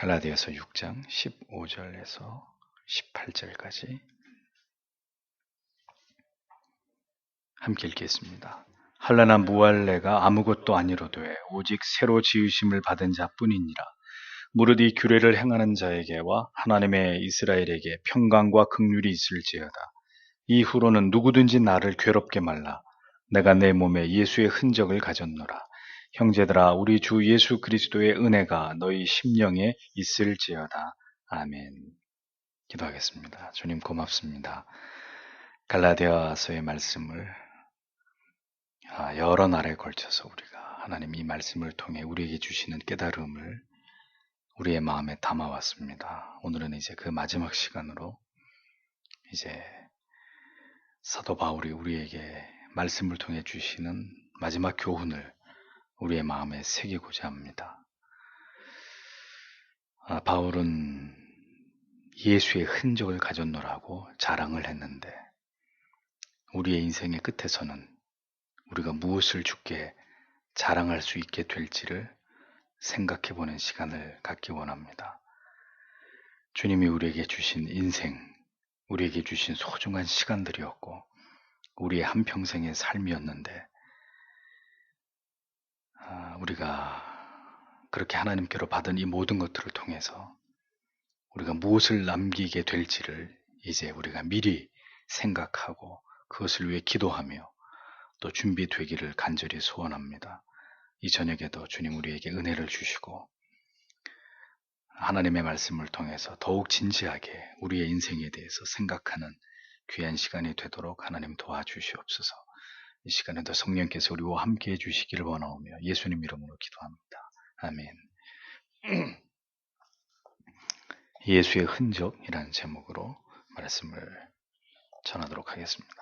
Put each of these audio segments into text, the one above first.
갈라디아서 6장 15절에서 18절까지 함께 읽겠습니다. 한란한 무할례가 아무것도 아니로되 오직 새로 지으심을 받은 자뿐이니라. 무릇 이 규례를 행하는 자에게와 하나님의 이스라엘에게 평강과 긍휼이 있을지어다. 이후로는 누구든지 나를 괴롭게 말라. 내가 내 몸에 예수의 흔적을 가졌노라. 형제들아, 우리 주 예수 그리스도의 은혜가 너희 심령에 있을지어다. 아멘. 기도하겠습니다. 주님 고맙습니다. 갈라디아서의 말씀을 여러 날에 걸쳐서 우리가 하나님 이 말씀을 통해 우리에게 주시는 깨달음을 우리의 마음에 담아왔습니다. 오늘은 이제 그 마지막 시간으로 이제 사도 바울이 우리에게 말씀을 통해 주시는 마지막 교훈을 우리의 마음에 새기고자 합니다. 바울은 예수의 흔적을 가졌노라고 자랑을 했는데 우리의 인생의 끝에서는 우리가 무엇을 주께 자랑할 수 있게 될지를 생각해보는 시간을 갖기 원합니다. 주님이 우리에게 주신 인생, 우리에게 주신 소중한 시간들이었고 우리의 한평생의 삶이었는데 우리가 그렇게 하나님께로 받은 이 모든 것들을 통해서 우리가 무엇을 남기게 될지를 이제 우리가 미리 생각하고 그것을 위해 기도하며 또 준비되기를 간절히 소원합니다. 이 저녁에도 주님 우리에게 은혜를 주시고 하나님의 말씀을 통해서 더욱 진지하게 우리의 인생에 대해서 생각하는 귀한 시간이 되도록 하나님 도와주시옵소서. 이 시간에도 성령께서 우리와 함께 해주시기를 원하오며 예수님 이름으로 기도합니다. 아멘. 예수의 흔적이라는 제목으로 말씀을 전하도록 하겠습니다.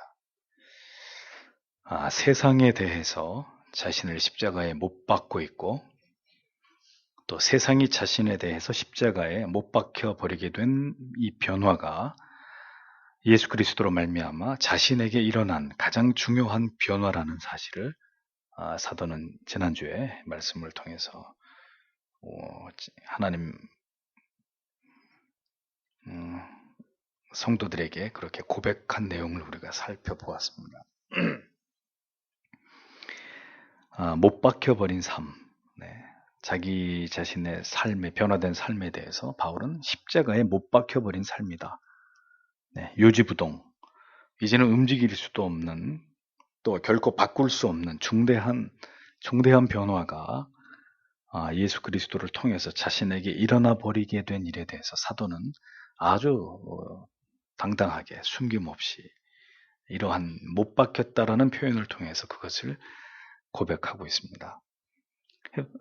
세상에 대해서 자신을 십자가에 못 박고 있고 또 세상이 자신에 대해서 십자가에 못 박혀 버리게 된 이 변화가 예수 그리스도로 말미암아 자신에게 일어난 가장 중요한 변화라는 사실을 사도는 지난주에 말씀을 통해서 하나님 성도들에게 그렇게 고백한 내용을 우리가 살펴보았습니다. 못 박혀버린 삶, 자기 자신의 삶에 변화된 삶에 대해서 바울은 십자가에 못 박혀버린 삶이다. 요지부동, 이제는 움직일 수도 없는 또 결코 바꿀 수 없는 중대한 변화가 예수 그리스도를 통해서 자신에게 일어나 버리게 된 일에 대해서 사도는 아주 당당하게 숨김없이 이러한 못 박혔다라는 표현을 통해서 그것을 고백하고 있습니다.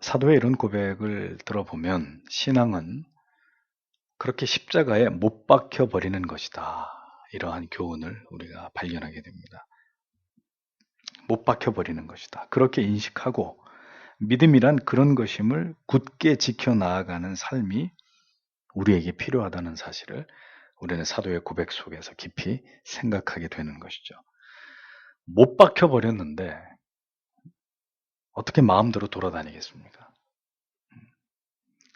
사도의 이런 고백을 들어보면 신앙은 그렇게 십자가에 못 박혀버리는 것이다. 이러한 교훈을 우리가 발견하게 됩니다. 못 박혀버리는 것이다. 그렇게 인식하고 믿음이란 그런 것임을 굳게 지켜나가는 삶이 우리에게 필요하다는 사실을 우리는 사도의 고백 속에서 깊이 생각하게 되는 것이죠. 못 박혀버렸는데 어떻게 마음대로 돌아다니겠습니까?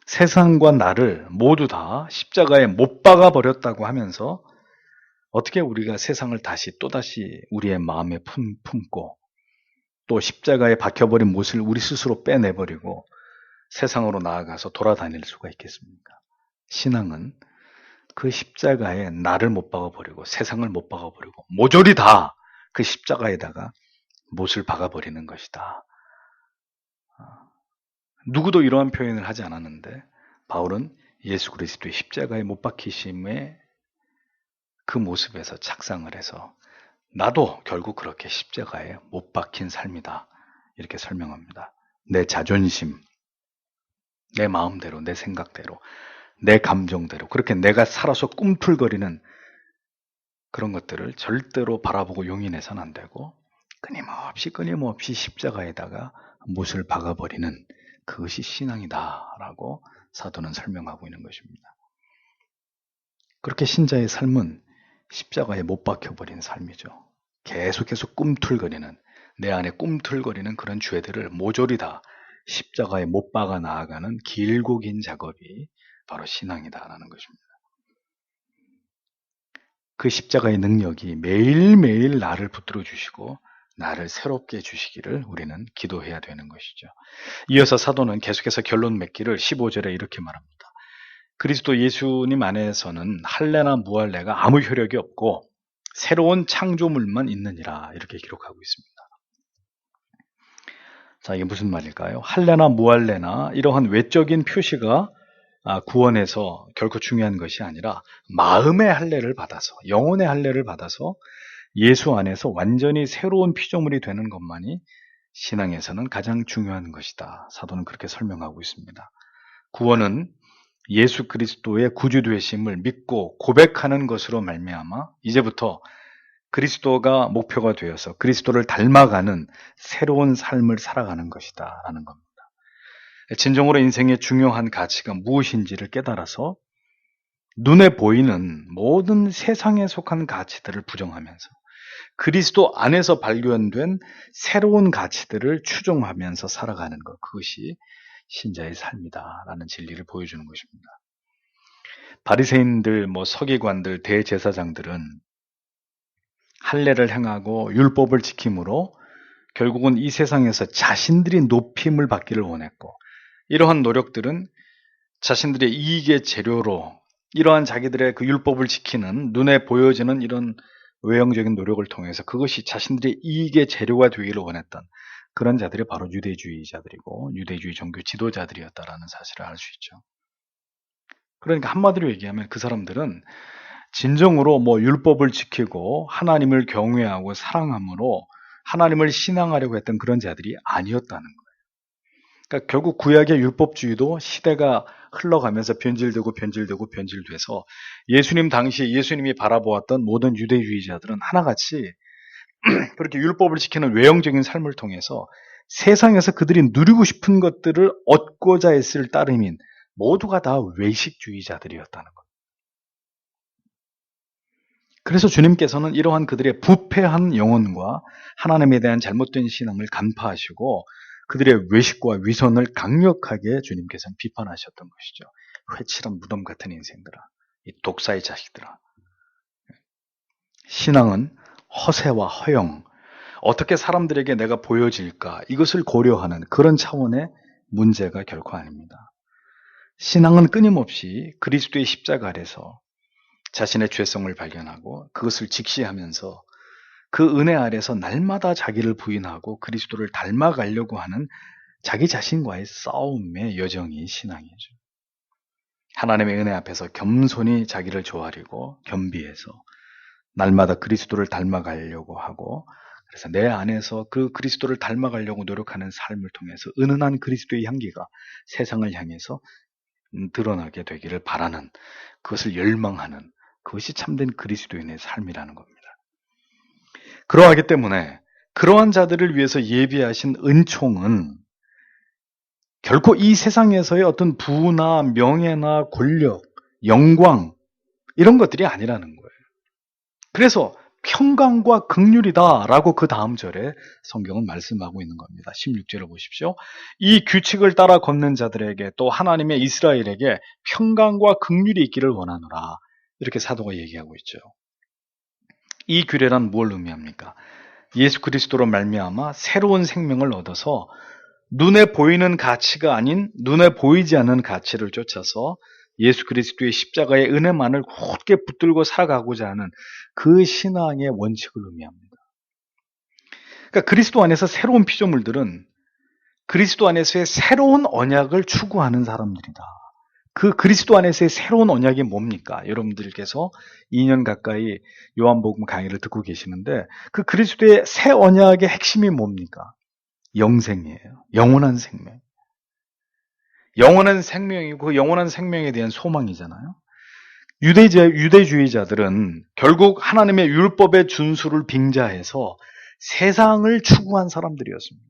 세상과 나를 모두 다 십자가에 못 박아버렸다고 하면서 어떻게 우리가 세상을 또다시 우리의 마음에 품고 또 십자가에 박혀버린 못을 우리 스스로 빼내버리고 세상으로 나아가서 돌아다닐 수가 있겠습니까? 신앙은 그 십자가에 나를 못 박아버리고 세상을 못 박아버리고 모조리 다 그 십자가에다가 못을 박아버리는 것이다. 누구도 이러한 표현을 하지 않았는데 바울은 예수 그리스도의 십자가에 못 박히심의 그 모습에서 착상을 해서 나도 결국 그렇게 십자가에 못 박힌 삶이다. 이렇게 설명합니다. 내 자존심, 내 마음대로, 내 생각대로, 내 감정대로 그렇게 내가 살아서 꿈틀거리는 그런 것들을 절대로 바라보고 용인해서는 안 되고 끊임없이 십자가에다가 못을 박아버리는 그것이 신앙이다라고 사도는 설명하고 있는 것입니다. 그렇게 신자의 삶은 십자가에 못 박혀버린 삶이죠. 계속해서 꿈틀거리는 내 안에 꿈틀거리는 그런 죄들을 모조리 다 십자가에 못 박아 나아가는 길고 긴 작업이 바로 신앙이다라는 것입니다. 그 십자가의 능력이 매일매일 나를 붙들어 주시고 나를 새롭게 해주시기를 우리는 기도해야 되는 것이죠. 이어서 사도는 계속해서 결론 맺기를 15절에 이렇게 말합니다. 그리스도 예수님 안에서는 할례나 무할례가 아무 효력이 없고 새로운 창조물만 있느니라 이렇게 기록하고 있습니다. 자, 이게 무슨 말일까요? 할례나 무할례나 이러한 외적인 표시가 구원에서 결코 중요한 것이 아니라 마음의 할례를 받아서, 영혼의 할례를 받아서 예수 안에서 완전히 새로운 피조물이 되는 것만이 신앙에서는 가장 중요한 것이다. 사도는 그렇게 설명하고 있습니다. 구원은 예수 그리스도의 구주되심을 믿고 고백하는 것으로 말미암아 이제부터 그리스도가 목표가 되어서 그리스도를 닮아가는 새로운 삶을 살아가는 것이다 라는 겁니다. 진정으로 인생의 중요한 가치가 무엇인지를 깨달아서 눈에 보이는 모든 세상에 속한 가치들을 부정하면서 그리스도 안에서 발견된 새로운 가치들을 추종하면서 살아가는 것, 그것이 신자의 삶이다라는 진리를 보여주는 것입니다. 바리새인들, 서기관들, 대제사장들은 할례를 행하고 율법을 지킴으로 결국은 이 세상에서 자신들이 높임을 받기를 원했고, 이러한 노력들은 자신들의 이익의 재료로 이러한 자기들의 그 율법을 지키는 눈에 보여지는 이런 외형적인 노력을 통해서 그것이 자신들의 이익의 재료가 되기를 원했던 그런 자들이 바로 유대주의자들이고 유대주의 종교 지도자들이었다라는 사실을 알 수 있죠. 그러니까 한마디로 얘기하면 그 사람들은 진정으로 율법을 지키고 하나님을 경외하고 사랑함으로 하나님을 신앙하려고 했던 그런 자들이 아니었다는 거예요. 그러니까 결국 구약의 율법주의도 시대가 흘러가면서 변질돼서 예수님 당시에 예수님이 바라보았던 모든 유대주의자들은 하나같이 그렇게 율법을 지키는 외형적인 삶을 통해서 세상에서 그들이 누리고 싶은 것들을 얻고자 했을 따름인 모두가 다 외식주의자들이었다는 것. 그래서 주님께서는 이러한 그들의 부패한 영혼과 하나님에 대한 잘못된 신앙을 간파하시고 그들의 외식과 위선을 강력하게 주님께서는 비판하셨던 것이죠. 회칠한 무덤 같은 인생들아, 이 독사의 자식들아. 신앙은 허세와 허영, 어떻게 사람들에게 내가 보여질까, 이것을 고려하는 그런 차원의 문제가 결코 아닙니다. 신앙은 끊임없이 그리스도의 십자가 아래서 자신의 죄성을 발견하고 그것을 직시하면서 그 은혜 아래서 날마다 자기를 부인하고 그리스도를 닮아가려고 하는 자기 자신과의 싸움의 여정이 신앙이죠. 하나님의 은혜 앞에서 겸손히 자기를 조아리고 겸비해서 날마다 그리스도를 닮아가려고 하고, 그래서 내 안에서 그 그리스도를 닮아가려고 노력하는 삶을 통해서 은은한 그리스도의 향기가 세상을 향해서 드러나게 되기를 바라는, 그것을 열망하는, 그것이 참된 그리스도인의 삶이라는 겁니다. 그러하기 때문에 그러한 자들을 위해서 예비하신 은총은 결코 이 세상에서의 어떤 부나 명예나 권력, 영광 이런 것들이 아니라는 거예요. 그래서 평강과 긍휼이다라고 그 다음 절에 성경은 말씀하고 있는 겁니다. 16절을 보십시오. 이 규칙을 따라 걷는 자들에게 또 하나님의 이스라엘에게 평강과 긍휼이 있기를 원하노라. 이렇게 사도가 얘기하고 있죠. 이 규례란 뭘 의미합니까? 예수 그리스도로 말미암아 새로운 생명을 얻어서 눈에 보이는 가치가 아닌 눈에 보이지 않는 가치를 쫓아서 예수 그리스도의 십자가의 은혜만을 굳게 붙들고 살아가고자 하는 그 신앙의 원칙을 의미합니다. 그러니까 그리스도 안에서 새로운 피조물들은 그리스도 안에서의 새로운 언약을 추구하는 사람들이다. 그 그리스도 안에서의 새로운 언약이 뭡니까? 여러분들께서 2년 가까이 요한복음 강의를 듣고 계시는데 그 그리스도의 새 언약의 핵심이 뭡니까? 영생이에요. 영원한 생명. 영원한 생명이고 그 영원한 생명에 대한 소망이잖아요. 유대주의자들은 결국 하나님의 율법의 준수를 빙자해서 세상을 추구한 사람들이었습니다.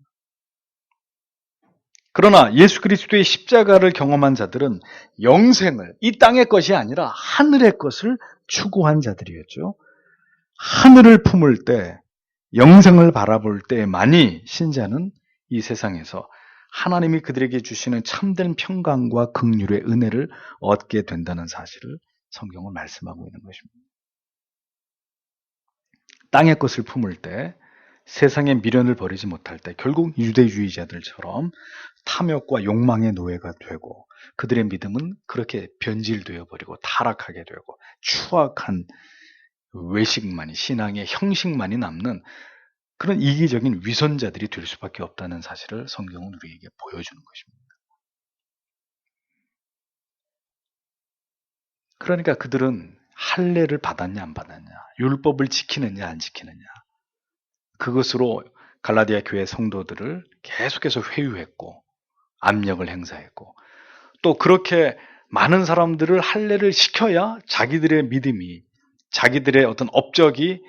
그러나 예수 그리스도의 십자가를 경험한 자들은 영생을, 이 땅의 것이 아니라 하늘의 것을 추구한 자들이었죠. 하늘을 품을 때, 영생을 바라볼 때만이 신자는 이 세상에서 하나님이 그들에게 주시는 참된 평강과 긍휼의 은혜를 얻게 된다는 사실을 성경은 말씀하고 있는 것입니다. 땅의 것을 품을 때, 세상의 미련을 버리지 못할 때 결국 유대주의자들처럼 탐욕과 욕망의 노예가 되고, 그들의 믿음은 그렇게 변질되어 버리고 타락하게 되고 추악한 외식만이, 신앙의 형식만이 남는 그런 이기적인 위선자들이 될 수밖에 없다는 사실을 성경은 우리에게 보여주는 것입니다. 그러니까 그들은 할례를 받았냐 안 받았냐, 율법을 지키느냐 안 지키느냐, 그것으로 갈라디아 교회 성도들을 계속해서 회유했고 압력을 행사했고, 또 그렇게 많은 사람들을 할례를 시켜야 자기들의 믿음이, 자기들의 어떤 업적이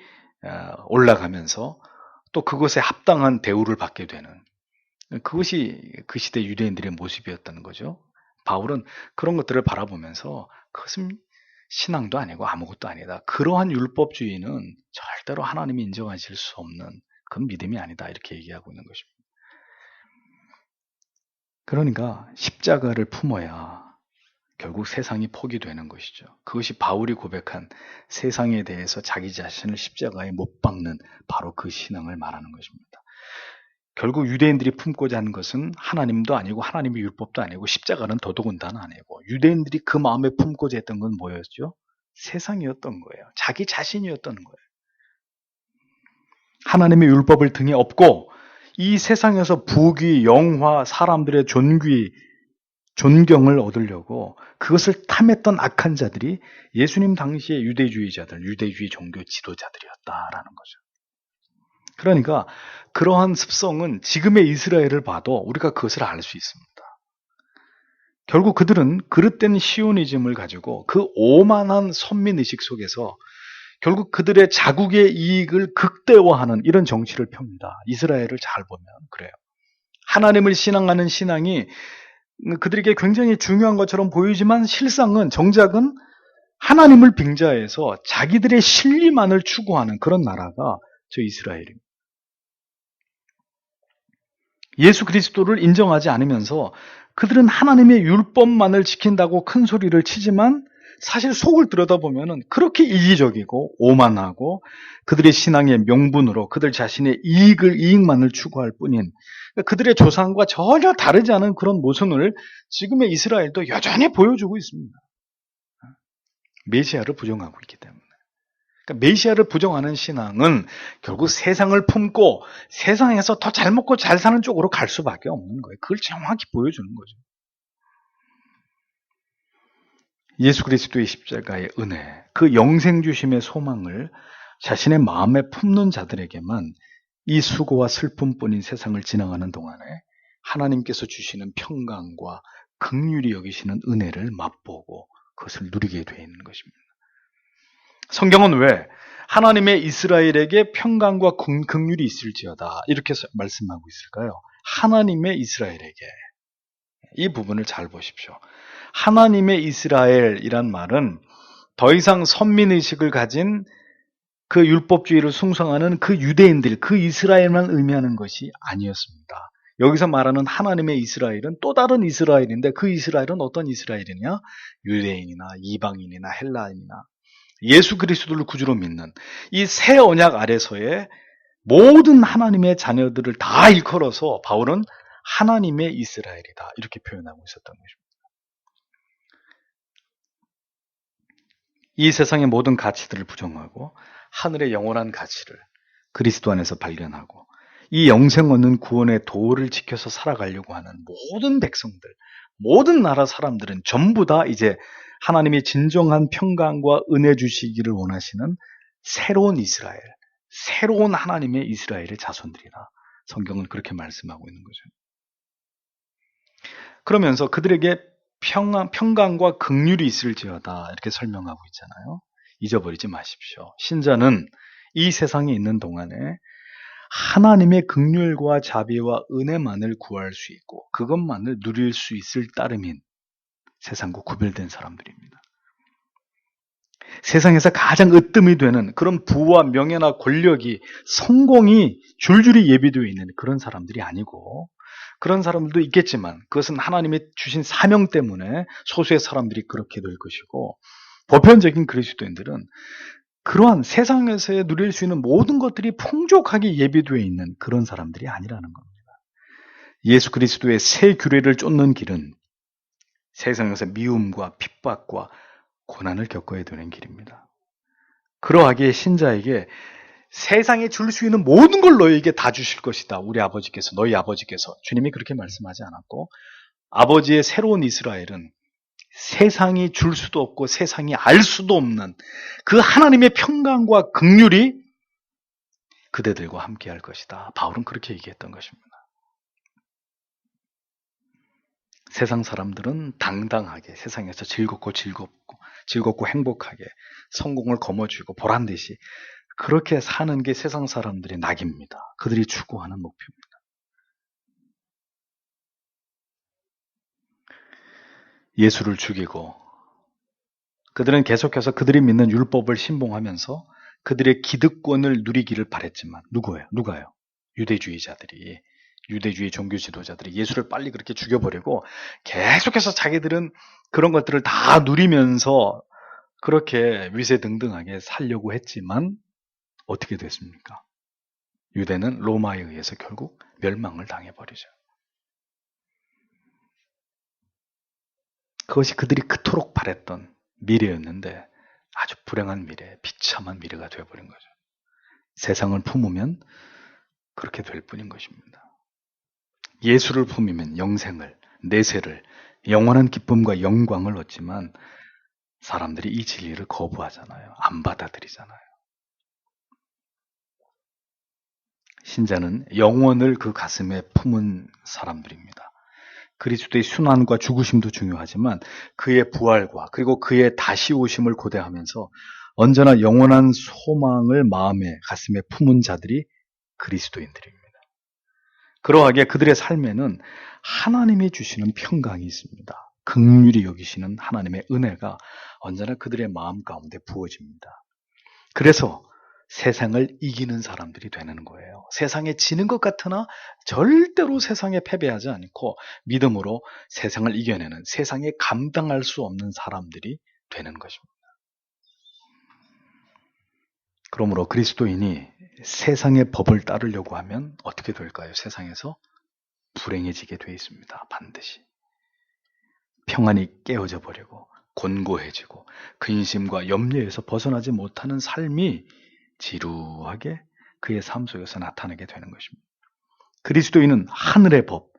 올라가면서 또 그것에 합당한 대우를 받게 되는, 그것이 그 시대 유대인들의 모습이었다는 거죠. 바울은 그런 것들을 바라보면서 그것은 신앙도 아니고 아무것도 아니다, 그러한 율법주의는 절대로 하나님이 인정하실 수 없는 그건 믿음이 아니다, 이렇게 얘기하고 있는 것입니다. 그러니까 십자가를 품어야 결국 세상이 포기되는 것이죠. 그것이 바울이 고백한 세상에 대해서 자기 자신을 십자가에 못 박는 바로 그 신앙을 말하는 것입니다. 결국 유대인들이 품고자 하는 것은 하나님도 아니고 하나님의 율법도 아니고 십자가는 더더군다나 아니고, 유대인들이 그 마음에 품고자 했던 건 뭐였죠? 세상이었던 거예요. 자기 자신이었던 거예요. 하나님의 율법을 등에 업고 이 세상에서 부귀, 영화, 사람들의 존경을 얻으려고 그것을 탐했던 악한 자들이 예수님 당시의 유대주의자들, 유대주의 종교 지도자들이었다라는 거죠. 그러니까 그러한 습성은 지금의 이스라엘을 봐도 우리가 그것을 알 수 있습니다. 결국 그들은 그릇된 시오니즘을 가지고 그 오만한 선민의식 속에서 결국 그들의 자국의 이익을 극대화하는 이런 정치를 펴니다. 이스라엘을 잘 보면 그래요. 하나님을 신앙하는 신앙이 그들에게 굉장히 중요한 것처럼 보이지만 실상은, 정작은 하나님을 빙자해서 자기들의 신리만을 추구하는 그런 나라가 저 이스라엘입니다. 예수 그리스도를 인정하지 않으면서 그들은 하나님의 율법만을 지킨다고 큰 소리를 치지만 사실 속을 들여다보면 그렇게 이기적이고 오만하고 그들의 신앙의 명분으로 그들 자신의 이익만을 추구할 뿐인, 그들의 조상과 전혀 다르지 않은 그런 모습을 지금의 이스라엘도 여전히 보여주고 있습니다. 메시아를 부정하고 있기 때문에. 그러니까 메시아를 부정하는 신앙은 결국 세상을 품고 세상에서 더 잘 먹고 잘 사는 쪽으로 갈 수밖에 없는 거예요. 그걸 정확히 보여주는 거죠. 예수 그리스도의 십자가의 은혜, 그 영생 주심의 소망을 자신의 마음에 품는 자들에게만 이 수고와 슬픔뿐인 세상을 지나가는 동안에 하나님께서 주시는 평강과 긍휼히 여기시는 은혜를 맛보고 그것을 누리게 되어 있는 것입니다. 성경은 왜 하나님의 이스라엘에게 평강과 긍휼이 있을지어다 이렇게 말씀하고 있을까요? 하나님의 이스라엘에게, 이 부분을 잘 보십시오. 하나님의 이스라엘이란 말은 더 이상 선민의식을 가진 그 율법주의를 숭상하는 그 유대인들, 그 이스라엘만 의미하는 것이 아니었습니다. 여기서 말하는 하나님의 이스라엘은 또 다른 이스라엘인데, 그 이스라엘은 어떤 이스라엘이냐? 유대인이나 이방인이나 헬라인이나 예수 그리스도를 구주로 믿는 이 새 언약 아래서의 모든 하나님의 자녀들을 다 일컬어서 바울은 하나님의 이스라엘이다 이렇게 표현하고 있었던 것입니다. 이 세상의 모든 가치들을 부정하고 하늘의 영원한 가치를 그리스도 안에서 발견하고 이 영생 얻는 구원의 도를 지켜서 살아가려고 하는 모든 백성들, 모든 나라 사람들은 전부 다 이제 하나님의 진정한 평강과 은혜 주시기를 원하시는 새로운 이스라엘, 새로운 하나님의 이스라엘의 자손들이라 성경은 그렇게 말씀하고 있는 거죠. 그러면서 그들에게 평강과 긍휼이 있을지어다 이렇게 설명하고 있잖아요. 잊어버리지 마십시오. 신자는 이 세상에 있는 동안에 하나님의 긍휼과 자비와 은혜만을 구할 수 있고 그것만을 누릴 수 있을 따름인 세상과 구별된 사람들입니다. 세상에서 가장 으뜸이 되는 그런 부와 명예나 권력이, 성공이 줄줄이 예비되어 있는 그런 사람들이 아니고 그런 사람들도 있겠지만 그것은 하나님이 주신 사명 때문에 소수의 사람들이 그렇게 될 것이고, 보편적인 그리스도인들은 그러한 세상에서 누릴 수 있는 모든 것들이 풍족하게 예비되어 있는 그런 사람들이 아니라는 겁니다. 예수 그리스도의 새 규례를 쫓는 길은 세상에서 미움과 핍박과 고난을 겪어야 되는 길입니다. 그러하기에 신자에게 세상에 줄 수 있는 모든 걸 너희에게 다 주실 것이다. 우리 아버지께서, 너희 아버지께서. 주님이 그렇게 말씀하지 않았고, 아버지의 새로운 이스라엘은 세상이 줄 수도 없고 세상이 알 수도 없는 그 하나님의 평강과 긍휼이 그대들과 함께 할 것이다. 바울은 그렇게 얘기했던 것입니다. 세상 사람들은 당당하게 세상에서 즐겁고 행복하게 성공을 거머쥐고 보란듯이 그렇게 사는 게 세상 사람들의 낙입니다. 그들이 추구하는 목표입니다. 예수를 죽이고 그들은 계속해서 그들이 믿는 율법을 신봉하면서 그들의 기득권을 누리기를 바랬지만 누가요? 유대주의자들이, 유대주의 종교 지도자들이 예수를 빨리 그렇게 죽여버리고 계속해서 자기들은 그런 것들을 다 누리면서 그렇게 위세등등하게 살려고 했지만 어떻게 됐습니까? 유대는 로마에 의해서 결국 멸망을 당해버리죠. 그것이 그들이 그토록 바랬던 미래였는데 아주 불행한 미래, 비참한 미래가 되어버린 거죠. 세상을 품으면 그렇게 될 뿐인 것입니다. 예수를 품으면 영생을, 내세를, 영원한 기쁨과 영광을 얻지만 사람들이 이 진리를 거부하잖아요. 안 받아들이잖아요. 신자는 영원을 그 가슴에 품은 사람들입니다. 그리스도의 순환과 죽으심도 중요하지만 그의 부활과 그리고 그의 다시 오심을 고대하면서 언제나 영원한 소망을 마음에 가슴에 품은 자들이 그리스도인들입니다. 그러하기에 그들의 삶에는 하나님이 주시는 평강이 있습니다. 긍휼히 여기시는 하나님의 은혜가 언제나 그들의 마음 가운데 부어집니다. 그래서 세상을 이기는 사람들이 되는 거예요. 세상에 지는 것 같으나 절대로 세상에 패배하지 않고 믿음으로 세상을 이겨내는, 세상에 감당할 수 없는 사람들이 되는 것입니다. 그러므로 그리스도인이 세상의 법을 따르려고 하면 어떻게 될까요? 세상에서 불행해지게 되어 있습니다. 반드시. 평안이 깨어져 버리고 곤고해지고 근심과 염려에서 벗어나지 못하는 삶이 지루하게 그의 삶 속에서 나타나게 되는 것입니다. 그리스도인은 하늘의 법,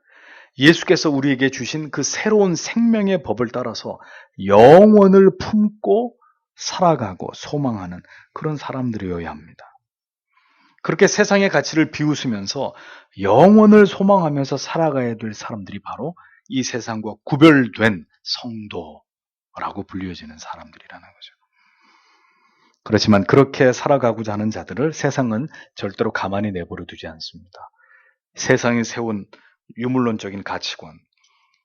예수께서 우리에게 주신 그 새로운 생명의 법을 따라서 영원을 품고 살아가고 소망하는 그런 사람들이어야 합니다. 그렇게 세상의 가치를 비웃으면서 영원을 소망하면서 살아가야 될 사람들이 바로 이 세상과 구별된 성도라고 불려지는 사람들이라는 거죠. 그렇지만 그렇게 살아가고자 하는 자들을 세상은 절대로 가만히 내버려 두지 않습니다. 세상이 세운 유물론적인 가치관,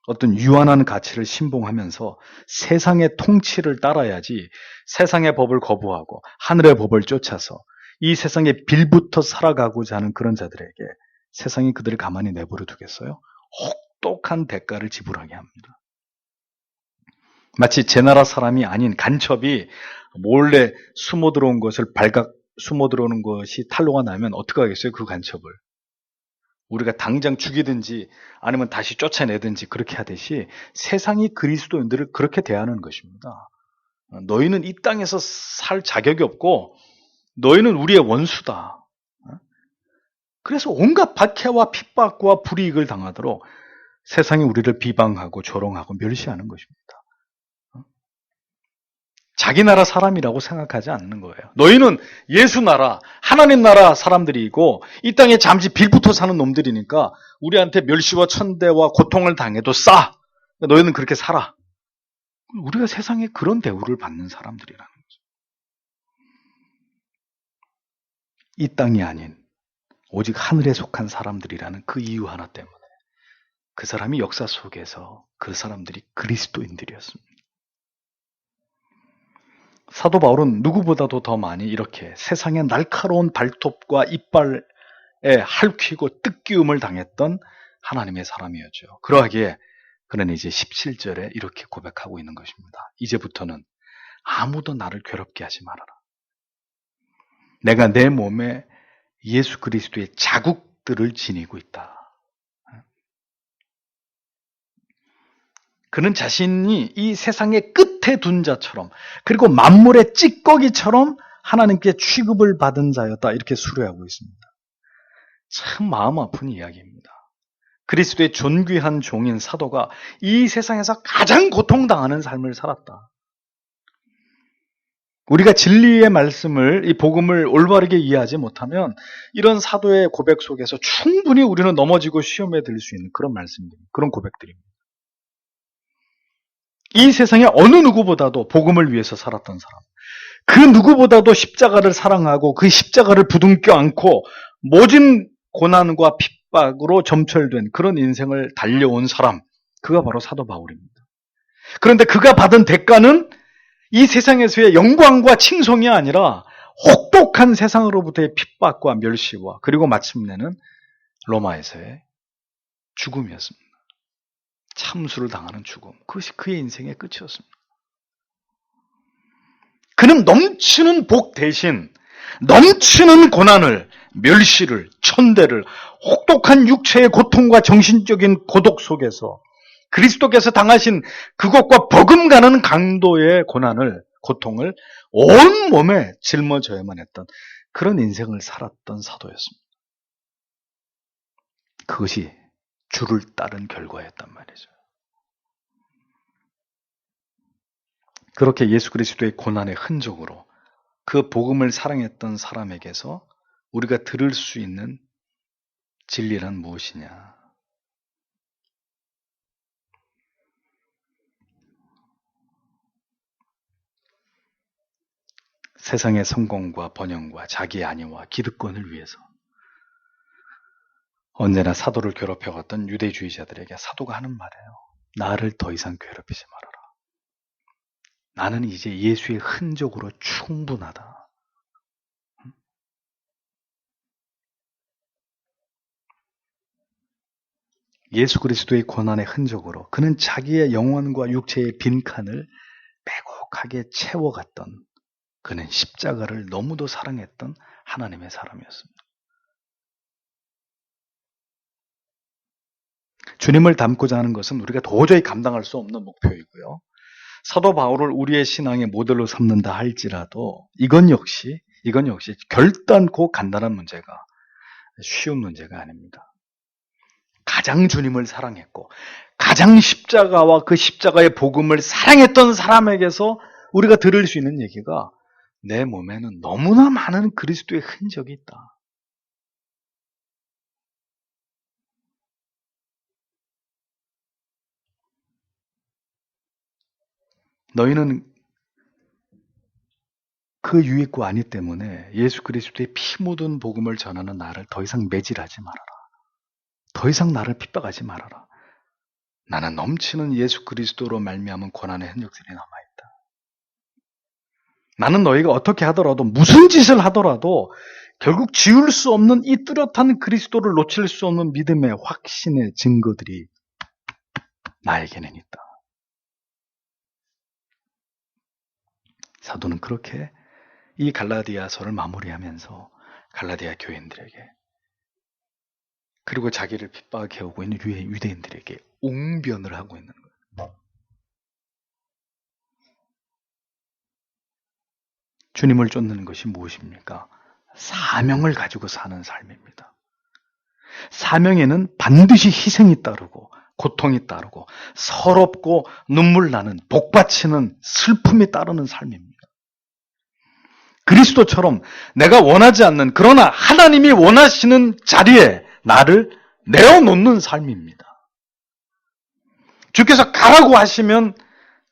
어떤 유한한 가치를 신봉하면서 세상의 통치를 따라야지 세상의 법을 거부하고 하늘의 법을 쫓아서 이 세상에 빌부터 살아가고자 하는 그런 자들에게 세상이 그들을 가만히 내버려 두겠어요? 혹독한 대가를 지불하게 합니다. 마치 제 나라 사람이 아닌 간첩이 몰래 숨어 들어온 것을 숨어 들어오는 것이 탄로가 나면 어떻게 하겠어요? 그 간첩을. 우리가 당장 죽이든지 아니면 다시 쫓아내든지 그렇게 하듯이 세상이 그리스도인들을 그렇게 대하는 것입니다. 너희는 이 땅에서 살 자격이 없고 너희는 우리의 원수다. 그래서 온갖 박해와 핍박과 불이익을 당하도록 세상이 우리를 비방하고 조롱하고 멸시하는 것입니다. 자기 나라 사람이라고 생각하지 않는 거예요. 너희는 예수 나라, 하나님 나라 사람들이고 이 땅에 잠시 빌붙어 사는 놈들이니까 우리한테 멸시와 천대와 고통을 당해도 싸. 너희는 그렇게 살아. 우리가 세상에 그런 대우를 받는 사람들이라는 거죠. 이 땅이 아닌 오직 하늘에 속한 사람들이라는 그 이유 하나 때문에 그 사람이 역사 속에서 그 사람들이 그리스도인들이었습니다. 사도 바울은 누구보다도 더 많이 이렇게 세상의 날카로운 발톱과 이빨에 핥히고 뜯기움을 당했던 하나님의 사람이었죠. 그러하기에 그는 이제 17절에 이렇게 고백하고 있는 것입니다. 이제부터는 아무도 나를 괴롭게 하지 말아라. 내가 내 몸에 예수 그리스도의 자국들을 지니고 있다. 그는 자신이 이 세상의 끝에 둔 자처럼, 그리고 만물의 찌꺼기처럼 하나님께 취급을 받은 자였다. 이렇게 수료하고 있습니다. 참 마음 아픈 이야기입니다. 그리스도의 존귀한 종인 사도가 이 세상에서 가장 고통당하는 삶을 살았다. 우리가 진리의 말씀을, 이 복음을 올바르게 이해하지 못하면 이런 사도의 고백 속에서 충분히 우리는 넘어지고 시험에 들 수 있는 그런 말씀입니다. 그런 고백들입니다. 이 세상에 어느 누구보다도 복음을 위해서 살았던 사람, 그 누구보다도 십자가를 사랑하고 그 십자가를 부둥켜 안고 모진 고난과 핍박으로 점철된 그런 인생을 달려온 사람, 그가 바로 사도 바울입니다. 그런데 그가 받은 대가는 이 세상에서의 영광과 칭송이 아니라 혹독한 세상으로부터의 핍박과 멸시와 그리고 마침내는 로마에서의 죽음이었습니다. 참수를 당하는 죽음. 그것이 그의 인생의 끝이었습니다. 그는 넘치는 복 대신 넘치는 고난을, 멸시를, 천대를, 혹독한 육체의 고통과 정신적인 고독 속에서 그리스도께서 당하신 그것과 버금가는 강도의 고난을, 고통을 온 몸에 짊어져야만 했던 그런 인생을 살았던 사도였습니다. 그것이 주를 따른 결과였단 말이죠. 그렇게 예수 그리스도의 고난의 흔적으로 그 복음을 사랑했던 사람에게서 우리가 들을 수 있는 진리란 무엇이냐? 세상의 성공과 번영과 자기 안위와 기득권을 위해서 언제나 사도를 괴롭혀왔던 유대주의자들에게 사도가 하는 말이에요. 나를 더 이상 괴롭히지 말아라. 나는 이제 예수의 흔적으로 충분하다. 예수 그리스도의 고난의 흔적으로 그는 자기의 영혼과 육체의 빈칸을 빼곡하게 채워갔던, 그는 십자가를 너무도 사랑했던 하나님의 사람이었습니다. 주님을 닮고자 하는 것은 우리가 도저히 감당할 수 없는 목표이고요. 사도 바울을 우리의 신앙의 모델로 삼는다 할지라도 이건 역시 결단코 간단한 문제가, 쉬운 문제가 아닙니다. 가장 주님을 사랑했고 가장 십자가와 그 십자가의 복음을 사랑했던 사람에게서 우리가 들을 수 있는 얘기가, 내 몸에는 너무나 많은 그리스도의 흔적이 있다. 너희는 그 유익과 아니 때문에 예수 그리스도의 피 묻은 복음을 전하는 나를 더 이상 매질하지 말아라. 더 이상 나를 핍박하지 말아라. 나는 넘치는 예수 그리스도로 말미암은 고난의 흔적들이 남아있다. 나는 너희가 어떻게 하더라도, 무슨 짓을 하더라도 결국 지울 수 없는 이 뚜렷한 그리스도를 놓칠 수 없는 믿음의 확신의 증거들이 나에게는 있다. 사도는 그렇게 이 갈라디아서를 마무리하면서 갈라디아 교인들에게, 그리고 자기를 핍박해 오고 있는 유대인들에게 웅변을 하고 있는 거예요. 주님을 쫓는 것이 무엇입니까? 사명을 가지고 사는 삶입니다. 사명에는 반드시 희생이 따르고 고통이 따르고 서럽고 눈물 나는, 복받치는 슬픔이 따르는 삶입니다. 그리스도처럼 내가 원하지 않는, 그러나 하나님이 원하시는 자리에 나를 내어놓는 삶입니다. 주께서 가라고 하시면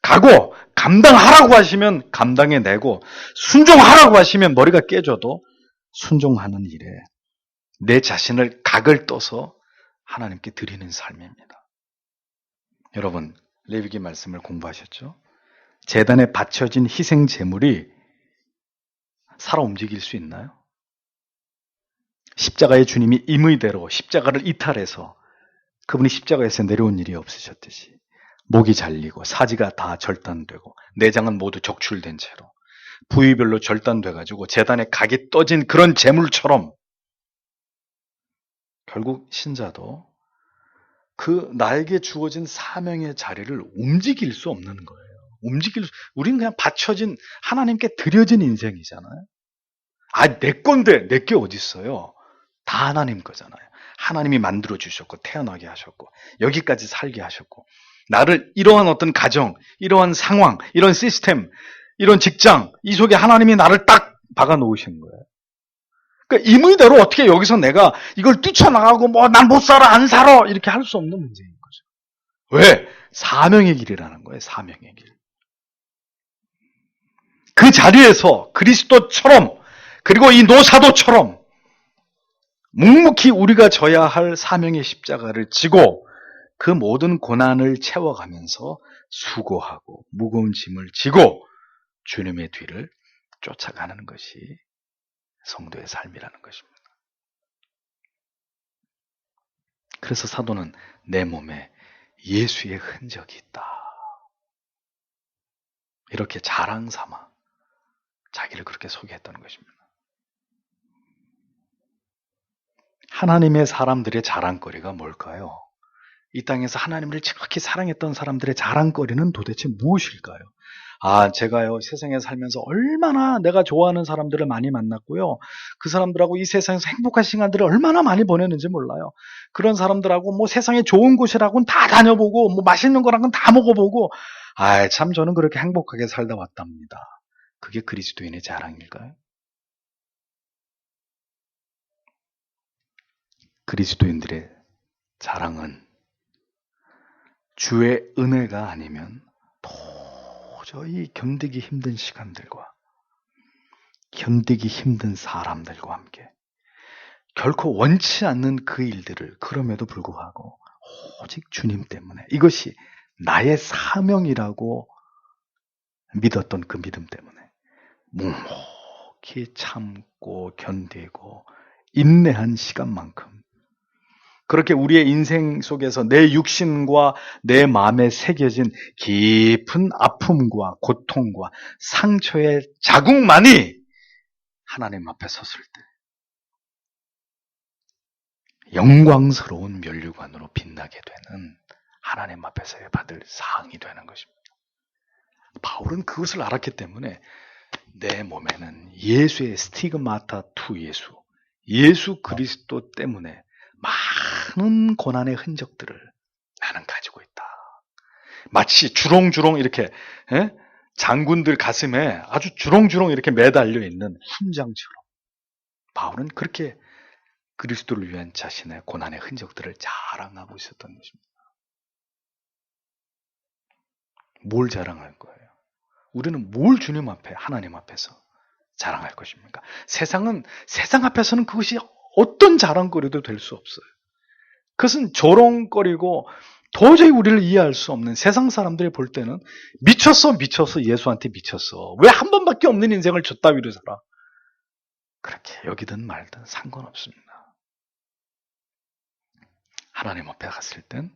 가고, 감당하라고 하시면 감당해내고, 순종하라고 하시면 머리가 깨져도 순종하는 일에 내 자신을 각을 떠서 하나님께 드리는 삶입니다. 여러분, 레위기 말씀을 공부하셨죠? 제단에 바쳐진 희생 제물이 살아 움직일 수 있나요? 십자가의 주님이 임의대로 십자가를 이탈해서 그분이 십자가에서 내려온 일이 없으셨듯이 목이 잘리고 사지가 다 절단되고 내장은 모두 적출된 채로 부위별로 절단돼가지고 제단에 각이 떠진 그런 제물처럼 결국 신자도 그 나에게 주어진 사명의 자리를 움직일 수 없는 거예요. 우리는 그냥 바쳐진 하나님께 드려진 인생이잖아요. 내 건데 내 게 어디 있어요? 다 하나님 거잖아요. 하나님이 만들어 주셨고 태어나게 하셨고 여기까지 살게 하셨고 나를 이러한 어떤 가정, 이러한 상황, 이런 시스템, 이런 직장 이 속에 하나님이 나를 딱 박아 놓으신 거예요. 그러니까 임의대로 어떻게 여기서 내가 이걸 뛰쳐나가고 난 못 살아 안 살아 이렇게 할 수 없는 문제인 거죠. 왜? 사명의 길이라는 거예요. 사명의 길. 그 자리에서 그리스도처럼 그리고 이 노사도처럼 묵묵히 우리가 져야 할 사명의 십자가를 지고 그 모든 고난을 채워가면서 수고하고 무거운 짐을 지고 주님의 뒤를 쫓아가는 것이 성도의 삶이라는 것입니다. 그래서 사도는 내 몸에 예수의 흔적이 있다. 이렇게 자랑 삼아 자기를 그렇게 소개했던 것입니다. 하나님의 사람들의 자랑거리가 뭘까요? 이 땅에서 하나님을 지극히 사랑했던 사람들의 자랑거리는 도대체 무엇일까요? 제가요, 세상에 살면서 얼마나 내가 좋아하는 사람들을 많이 만났고요. 그 사람들하고 이 세상에서 행복한 시간들을 얼마나 많이 보냈는지 몰라요. 그런 사람들하고 세상에 좋은 곳이라고는 다 다녀보고, 맛있는 거랑은 다 먹어보고, 참 저는 그렇게 행복하게 살다 왔답니다. 그게 그리스도인의 자랑일까요? 그리스도인들의 자랑은 주의 은혜가 아니면 도저히 견디기 힘든 시간들과 견디기 힘든 사람들과 함께 결코 원치 않는 그 일들을 그럼에도 불구하고 오직 주님 때문에 이것이 나의 사명이라고 믿었던 그 믿음 때문에 묵묵히 참고 견디고 인내한 시간만큼 그렇게 우리의 인생 속에서 내 육신과 내 마음에 새겨진 깊은 아픔과 고통과 상처의 자국만이 하나님 앞에 섰을 때 영광스러운 면류관으로 빛나게 되는 하나님 앞에서 받을 상이 되는 것입니다. 바울은 그것을 알았기 때문에 내 몸에는 예수의 스티그마타 투 예수 그리스도 때문에 많은 고난의 흔적들을 나는 가지고 있다. 마치 주렁주렁 이렇게 장군들 가슴에 아주 주렁주렁 이렇게 매달려 있는 훈장처럼 바울은 그렇게 그리스도를 위한 자신의 고난의 흔적들을 자랑하고 있었던 것입니다. 뭘 자랑할 거예요? 우리는 뭘 주님 앞에 하나님 앞에서 자랑할 것입니까? 세상 앞에서는 그것이 어떤 자랑거리도 될 수 없어요. 그것은 조롱거리고 도저히 우리를 이해할 수 없는 세상 사람들이 볼 때는 미쳤어 예수한테 미쳤어. 왜 한 번밖에 없는 인생을 저 따위로 살아? 그렇게 여기든 말든 상관없습니다. 하나님 앞에 갔을 땐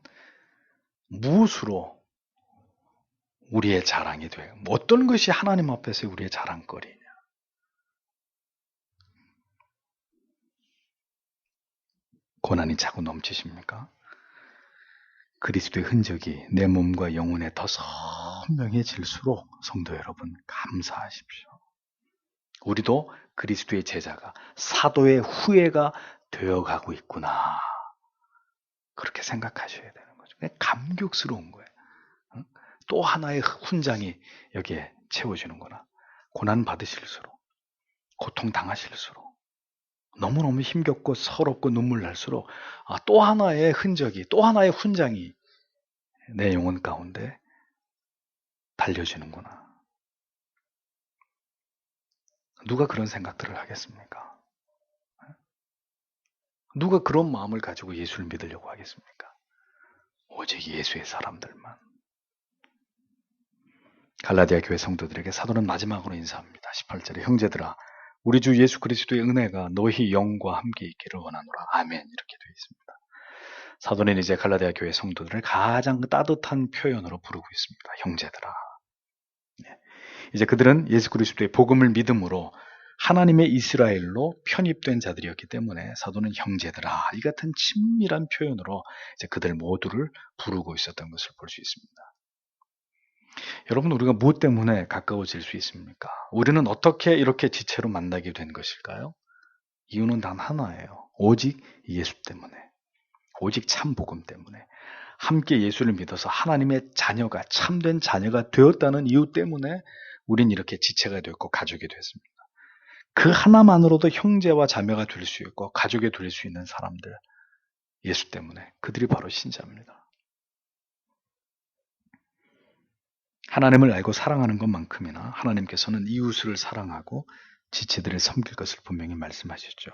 무엇으로 우리의 자랑이 돼요? 어떤 것이 하나님 앞에서 우리의 자랑거리냐? 고난이 자꾸 넘치십니까? 그리스도의 흔적이 내 몸과 영혼에 더 선명해질수록 성도 여러분 감사하십시오. 우리도 그리스도의 제자가 사도의 후예가 되어가고 있구나. 그렇게 생각하셔야 되는 거죠. 그냥 감격스러운 거예요. 또 하나의 훈장이 여기에 채워지는구나. 고난 받으실수록 고통 당하실수록 너무너무 힘겹고 서럽고 눈물 날수록 또 하나의 흔적이 또 하나의 훈장이 내 영혼 가운데 달려지는구나. 누가 그런 생각들을 하겠습니까? 누가 그런 마음을 가지고 예수를 믿으려고 하겠습니까? 오직 예수의 사람들만. 갈라디아 교회 성도들에게 사도는 마지막으로 인사합니다. 18절에 형제들아 우리 주 예수 그리스도의 은혜가 너희 영과 함께 있기를 원하노라. 아멘. 이렇게 되어 있습니다. 사도는 이제 갈라디아 교회 성도들을 가장 따뜻한 표현으로 부르고 있습니다. 형제들아. 이제 그들은 예수 그리스도의 복음을 믿음으로 하나님의 이스라엘로 편입된 자들이었기 때문에 사도는 형제들아, 이 같은 친밀한 표현으로 이제 그들 모두를 부르고 있었던 것을 볼 수 있습니다. 여러분, 우리가 무엇 때문에 가까워질 수 있습니까? 우리는 어떻게 이렇게 지체로 만나게 된 것일까요? 이유는 단 하나예요. 오직 예수 때문에. 오직 참 복음 때문에. 함께 예수를 믿어서 하나님의 자녀가, 참된 자녀가 되었다는 이유 때문에 우린 이렇게 지체가 되었고 가족이 됐습니다. 그 하나만으로도 형제와 자매가 될 수 있고 가족이 될 수 있는 사람들, 예수 때문에. 그들이 바로 신자입니다. 하나님을 알고 사랑하는 것만큼이나 하나님께서는 이웃을 사랑하고 지체들을 섬길 것을 분명히 말씀하셨죠.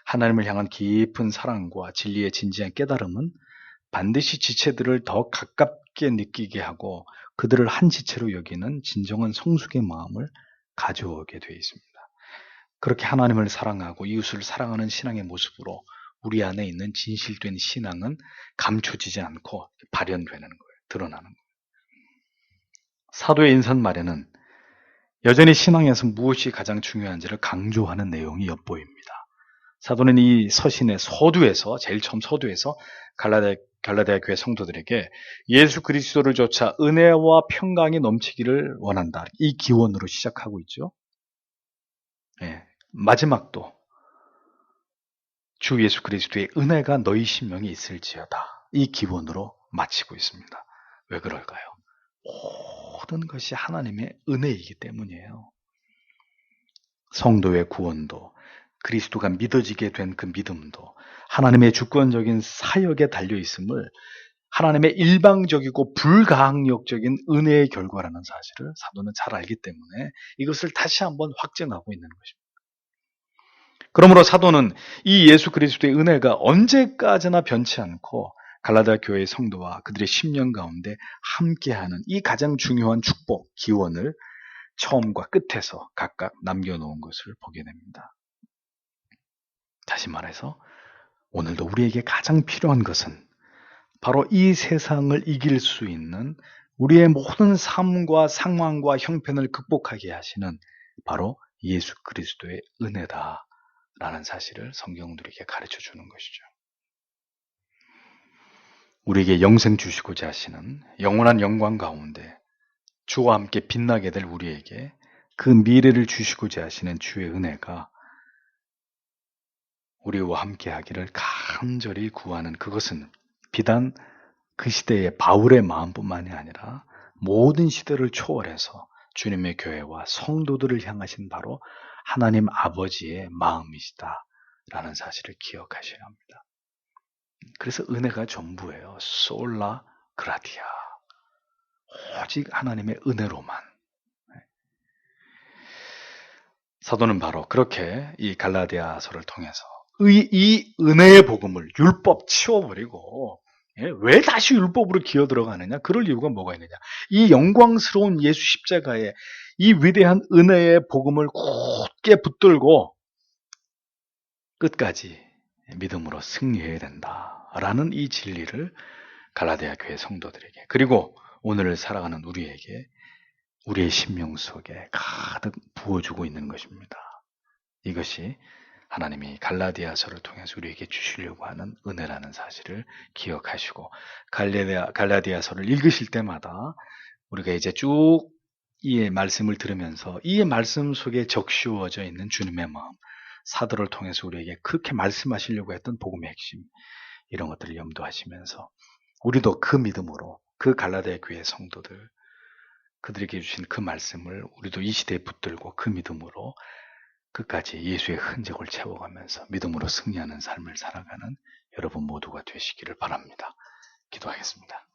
하나님을 향한 깊은 사랑과 진리의 진지한 깨달음은 반드시 지체들을 더 가깝게 느끼게 하고 그들을 한 지체로 여기는 진정한 성숙의 마음을 가져오게 되어 있습니다. 그렇게 하나님을 사랑하고 이웃을 사랑하는 신앙의 모습으로 우리 안에 있는 진실된 신앙은 감춰지지 않고 발현되는 거예요. 드러나는 거예요. 사도의 인선 말에는 여전히 신앙에서 무엇이 가장 중요한지를 강조하는 내용이 엿보입니다. 사도는 이 서신의 서두에서, 제일 처음 서두에서 갈라디아 교회 성도들에게 예수 그리스도를 조차 은혜와 평강이 넘치기를 원한다. 이 기원으로 시작하고 있죠. 네, 마지막도 주 예수 그리스도의 은혜가 너희 심령에 있을지어다. 이 기원으로 마치고 있습니다. 왜 그럴까요? 모든 것이 하나님의 은혜이기 때문이에요. 성도의 구원도, 그리스도가 믿어지게 된 그 믿음도 하나님의 주권적인 사역에 달려있음을 하나님의 일방적이고 불가항력적인 은혜의 결과라는 사실을 사도는 잘 알기 때문에 이것을 다시 한번 확증하고 있는 것입니다. 그러므로 사도는 이 예수 그리스도의 은혜가 언제까지나 변치 않고 갈라디아 교회의 성도와 그들의 심령 가운데 함께하는 이 가장 중요한 축복, 기원을 처음과 끝에서 각각 남겨놓은 것을 보게 됩니다. 다시 말해서 오늘도 우리에게 가장 필요한 것은 바로 이 세상을 이길 수 있는 우리의 모든 삶과 상황과 형편을 극복하게 하시는 바로 예수 그리스도의 은혜다라는 사실을 성경은 우리에게 가르쳐 주는 것이죠. 우리에게 영생 주시고자 하시는 영원한 영광 가운데 주와 함께 빛나게 될 우리에게 그 미래를 주시고자 하시는 주의 은혜가 우리와 함께 하기를 간절히 구하는 그것은 비단 그 시대의 바울의 마음뿐만이 아니라 모든 시대를 초월해서 주님의 교회와 성도들을 향하신 바로 하나님 아버지의 마음이시다라는 사실을 기억하셔야 합니다. 그래서 은혜가 전부예요. 솔라 그라티아. 오직 하나님의 은혜로만. 사도는 바로 그렇게 이 갈라디아서를 통해서 이 은혜의 복음을 율법 치워버리고 왜 다시 율법으로 기어 들어가느냐? 그럴 이유가 뭐가 있느냐? 이 영광스러운 예수 십자가의 이 위대한 은혜의 복음을 굳게 붙들고 끝까지 믿음으로 승리해야 된다라는 이 진리를 갈라디아 교회 성도들에게 그리고 오늘을 살아가는 우리에게 우리의 심령 속에 가득 부어주고 있는 것입니다. 이것이 하나님이 갈라디아서를 통해서 우리에게 주시려고 하는 은혜라는 사실을 기억하시고 갈라디아서를 읽으실 때마다 우리가 이제 쭉 이 말씀을 들으면서 이 말씀 속에 적시워져 있는 주님의 마음, 사도를 통해서 우리에게 그렇게 말씀하시려고 했던 복음의 핵심, 이런 것들을 염두하시면서 우리도 그 믿음으로 그 갈라디아 교회 성도들 그들에게 주신 그 말씀을 우리도 이 시대에 붙들고 그 믿음으로 끝까지 예수의 흔적을 채워가면서 믿음으로 승리하는 삶을 살아가는 여러분 모두가 되시기를 바랍니다. 기도하겠습니다.